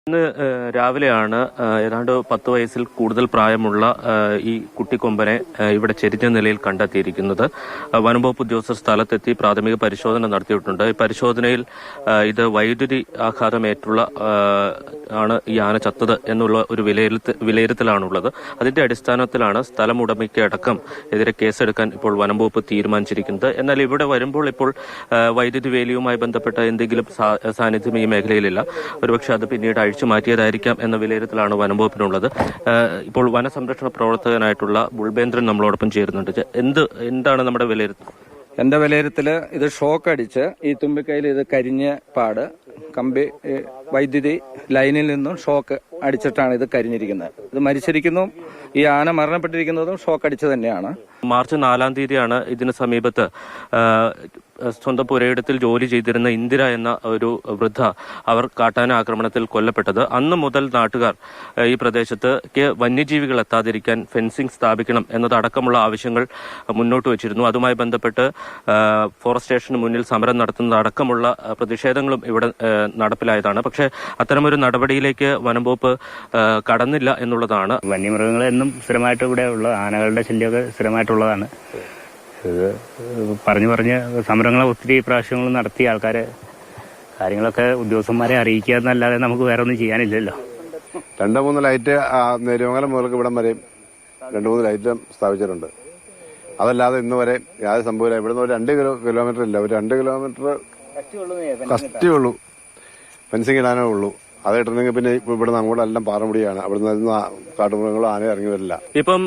ഇന്ന് രാവിലെയാണ് ഏതാണ്ട് 10 വയസ്സിൽ കൂടുതൽ പ്രായമുള്ള ഈ കുട്ടിക്കൊമ്പനെ ഇവിടെ ചെരിഞ്ഞ നിലയിൽ കണ്ടെത്തിയിരിക്കുന്നത്. വനംവകുപ്പ് ഉദ്യോഗസ്ഥർ സ്ഥലത്തെത്തി പ്രാഥമിക പരിശോധന നടത്തിയിട്ടുണ്ട്. ഈ പരിശോധനയിൽ ഇത് വൈദ്യുതി ആഘാതമേറ്റുള്ള ആണ് ഈ ആന ചത്തത് എന്നുള്ള ഒരു വിലയിരുത്തലാണുള്ളത്. അതിന്റെ അടിസ്ഥാനത്തിലാണ് സ്ഥലം ഉടമയ്ക്ക് അടക്കം എതിരെ കേസെടുക്കാൻ ഇപ്പോൾ വനംവകുപ്പ് തീരുമാനിച്ചിരിക്കുന്നത്. എന്നാൽ ഇവിടെ വരുമ്പോൾ ഇപ്പോൾ വൈദ്യുതി വേലിയുമായി ബന്ധപ്പെട്ട എന്തെങ്കിലും സാന്നിധ്യം ഈ മേഖലയിലില്ല. ഒരുപക്ഷെ അത് പിന്നീട് അഴിച്ചു മാറ്റിയതായിരിക്കാം എന്ന വിലയിരുത്തലാണ് വനംവകുപ്പിനുള്ളത്. ഇപ്പോൾ വനസംരക്ഷണ പ്രവർത്തകനായിട്ടുള്ള ബുൾബേന്ദ്രൻ നമ്മളോടൊപ്പം ചേരുന്നുണ്ട്. എന്താണ് നമ്മുടെ വിലയിരുത്തൽ? എന്റെ വിലയിരുത്തല് ഇത് ഷോക്ക് അടിച്ച് ഈ തുമ്പിക്കൈയിൽ ഇത് കരിഞ്ഞ പാട് കമ്പി വൈദ്യുതി ലൈനിൽ നിന്നും ഷോക്ക് അടിച്ചിട്ടാണ് ഇത് കരിഞ്ഞിരിക്കുന്നത്. ഇത് മരിച്ചിരിക്കുന്നതും ഈ ആന മരണപ്പെട്ടിരിക്കുന്നതും ഷോക്ക് അടിച്ച് തന്നെയാണ്. മാർച്ച് 4-ാം തീയതിയാണ് ഇതിന് സമീപത്ത് സ്വന്തം പുരയിടത്തിൽ ജോലി ചെയ്തിരുന്ന ഇന്ദിര എന്ന ഒരു വൃദ്ധ അവർ കാട്ടാന ആക്രമണത്തിൽ കൊല്ലപ്പെട്ടത്. അന്ന് മുതൽ നാട്ടുകാർ ഈ പ്രദേശത്ത് വന്യജീവികൾ എത്താതിരിക്കാൻ ഫെൻസിംഗ് സ്ഥാപിക്കണം എന്നതടക്കമുള്ള ആവശ്യങ്ങൾ മുന്നോട്ട് വച്ചിരുന്നു. അതുമായി ബന്ധപ്പെട്ട് ഫോറസ്റ്റ് സ്റ്റേഷന് മുന്നിൽ സമരം നടത്തുന്നതടക്കമുള്ള പ്രതിഷേധങ്ങളും ഇവിടെ നടപ്പിലായതാണ്. പക്ഷേ അത്തരമൊരു നടപടിയിലേക്ക് വനംവകുപ്പ് കടന്നില്ല എന്നുള്ളതാണ്. വന്യമൃഗങ്ങളെന്നും സ്ഥിരമായിട്ട് ഇവിടെ ഉള്ള ആനകളുടെ ശല്യമൊക്കെ സ്ഥിരമായിട്ടുള്ളതാണ്. ഇത് പറഞ്ഞ് സമരങ്ങൾ ഒത്തിരി പ്രാവശ്യങ്ങൾ നടത്തി ആൾക്കാരെ കാര്യങ്ങളൊക്കെ ഉദ്യോഗസ്ഥന്മാരെ അറിയിക്കുക എന്നല്ലാതെ നമുക്ക് വേറെ ഒന്നും ചെയ്യാനില്ലല്ലോ. 2-3 ലൈറ്റ് നെരുമംഗലം മുതൽ ഇവിടം വരെ 2-3 ലൈറ്റ് സ്ഥാപിച്ചിട്ടുണ്ട്. അതല്ലാതെ ഇന്ന് വരെ യാതൊരു സംഭവമില്ല. ഇവിടുന്ന് ഒരു 2 കിലോമീറ്റർ ഇല്ല, ഒരു 2 കിലോമീറ്റർ കഷ്ടിയുള്ളൂ, ഫെൻസിങ് ഇടാനേ ഉള്ളൂ. അത് ഇട്ടിരുന്നെങ്കിൽ പിന്നെ ഇവിടെ നമ്മുടെ എല്ലാം പാറമുടിയാണ്. അവിടുന്ന് കാട്ടുമൃഗങ്ങളും ആന ഇറങ്ങി വരില്ല. ഇപ്പം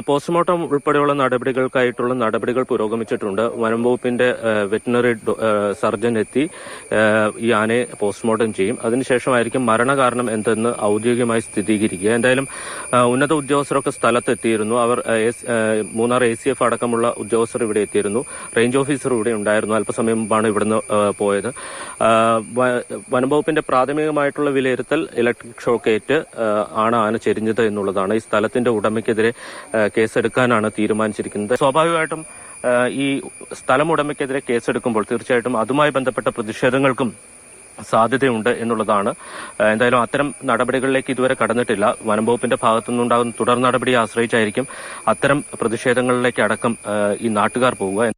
പോസ്റ്റ്മോർട്ടം ഉൾപ്പെടെയുള്ള നടപടികൾക്കായിട്ടുള്ള നടപടികൾ പുരോഗമിച്ചിട്ടുണ്ട്. വനംവകുപ്പിന്റെ വെറ്റിനറി സർജൻ എത്തി ഈ ആനയെ പോസ്റ്റ്മോർട്ടം ചെയ്യും. അതിനുശേഷമായിരിക്കും മരണകാരണം എന്തെന്ന് ഔദ്യോഗികമായി സ്ഥിരീകരിക്കുക. എന്തായാലും ഉന്നത ഉദ്യോഗസ്ഥരൊക്കെ സ്ഥലത്തെത്തിയിരുന്നു. അവർ മൂന്നാർ ACF അടക്കമുള്ള ഉദ്യോഗസ്ഥർ ഇവിടെ എത്തിയിരുന്നു. റേഞ്ച് ഓഫീസർ ഇവിടെ ഉണ്ടായിരുന്നു. അല്പസമയം മുമ്പാണ് ഇവിടുന്ന് പോയത്. വനംവകുപ്പിന്റെ പ്രാഥമികമായിട്ടുള്ള വിലയിരുത്തൽ ഇലക്ട്രിക് ഷോക്കേറ്റ് ആണ് ആന ചെരിഞ്ഞത് എന്നുള്ളതാണ്. ഈ സ്ഥലത്തിന്റെ ഉടമയ്ക്കെതിരെ കേസെടുക്കാനാണ് തീരുമാനിച്ചിരിക്കുന്നത്. സ്വാഭാവികമായിട്ടും ഈ സ്ഥലം ഉടമയ്ക്കെതിരെ കേസെടുക്കുമ്പോൾ തീർച്ചയായിട്ടും അതുമായി ബന്ധപ്പെട്ട പ്രതിഷേധങ്ങൾക്കും സാധ്യതയുണ്ട് എന്നുള്ളതാണ്. എന്തായാലും അത്തരം നടപടികളിലേക്ക് ഇതുവരെ കടന്നിട്ടില്ല. വനംവകുപ്പിന്റെ ഭാഗത്തുനിന്നുണ്ടാകുന്ന തുടർ നടപടിയെ ആശ്രയിച്ചായിരിക്കും അത്തരം പ്രതിഷേധങ്ങളിലേക്ക് അടക്കം ഈ നാട്ടുകാർ പോവുക.